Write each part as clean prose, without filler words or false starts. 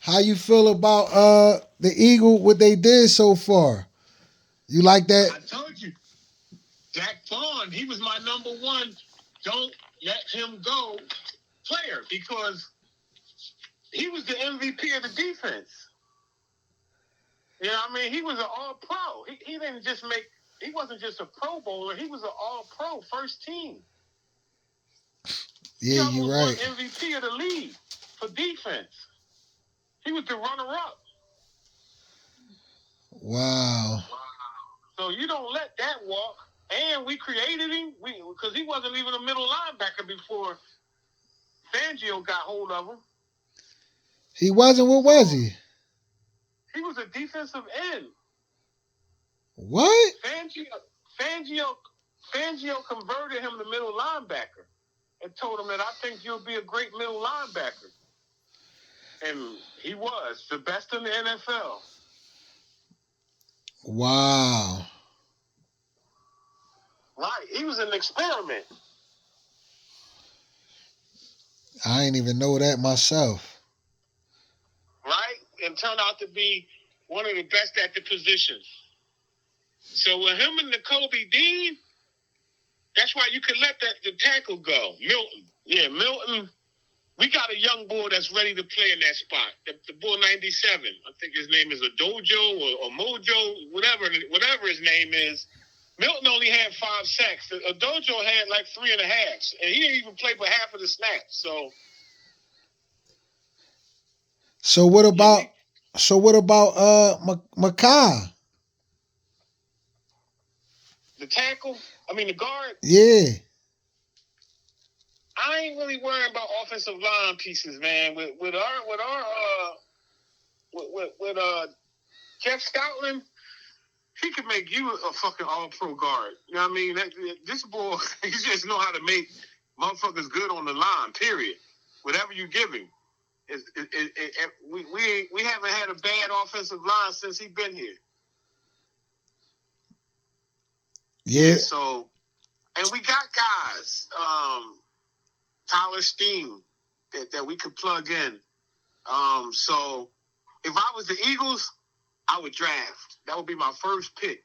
How you feel about the Eagle, what they did so far? You like that? I told you, Jack Vaughn, he was my number one. Don't let him go player because he was the MVP of the defense. You know what I mean? He was an all-pro. He didn't just make – he wasn't just a Pro Bowler. He was an all-pro first team. Yeah, He you almost right. won MVP of the league for defense. He was the runner-up. Wow. So you don't let that walk. And we created him because he wasn't even a middle linebacker before Fangio got hold of him. He wasn't. What was he? He was a defensive end. What? Fangio converted him to middle linebacker and told him that I think you'll be a great middle linebacker. And he was the best in the NFL. Wow. Right. He was an experiment. I ain't even know that myself. Right? And turned out to be one of the best at the position. So with him and Nakobe Dean, that's why you can let the tackle go. Milton. Yeah, Milton. We got a young boy that's ready to play in that spot. The boy 97. I think his name is Adojo or Mojo, whatever his name is. Milton only had 5 sacks. Adojo had like 3.5, and he didn't even play but half of the snaps. So what about Makai? The tackle? I mean the guard? Yeah. I ain't really worrying about offensive line pieces, man. With Jeff Stoutland, he could make you a fucking all-pro guard. You know what I mean? This boy, he just know how to make motherfuckers good on the line, period. Whatever you give him. We haven't had a bad offensive line since he been here. Yeah. So, and we got guys, Tyler Steen, that we could plug in. So, if I was the Eagles, I would draft. That would be my first pick.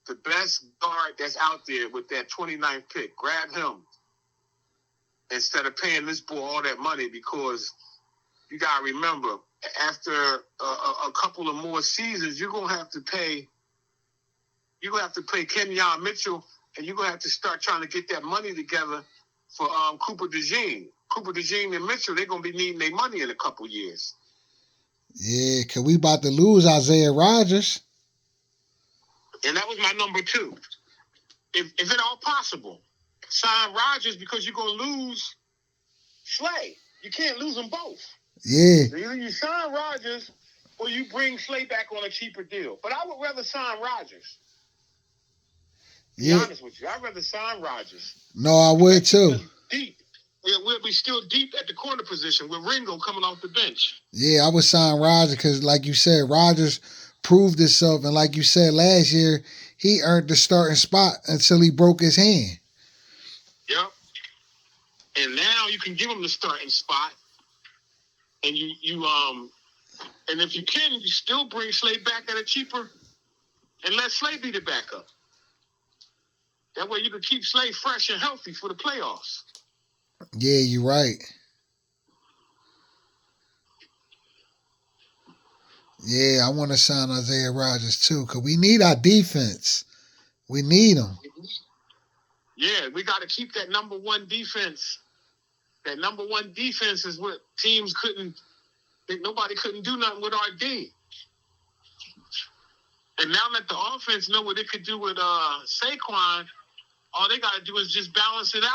The best guard that's out there with that 29th pick. Grab him instead of paying this boy all that money because you got to remember, after a couple of more seasons, you're going to have to pay Kenyon Mitchell, and you're going to have to start trying to get that money together for Cooper DeJean. Cooper DeJean and Mitchell, they're going to be needing their money in a couple years. Yeah, because we about to lose Isaiah Rodgers. And that was my number 2. If at all possible, sign Rodgers because you're going to lose Slay. You can't lose them both. Yeah. Either you sign Rodgers or you bring Slay back on a cheaper deal. But I would rather sign Rodgers. Be honest with you. I'd rather sign Rodgers. No, I would too. Deep. We'll be still deep at the corner position with Ringo coming off the bench. Yeah, I would sign Rodgers because, like you said, Rodgers proved himself. And like you said, last year, he earned the starting spot until he broke his hand. Yep. And now you can give him the starting spot. And and if you can, you still bring Slay back at a cheaper and let Slay be the backup. That way you can keep Slay fresh and healthy for the playoffs. Yeah, you're right. Yeah, I want to sign Isaiah Rodgers too because we need our defense. We need them. Yeah, we got to keep that number 1 defense. That number 1 defense is what teams nobody couldn't do nothing with RD. And now that the offense know what it could do with Saquon, all they got to do is just balance it out.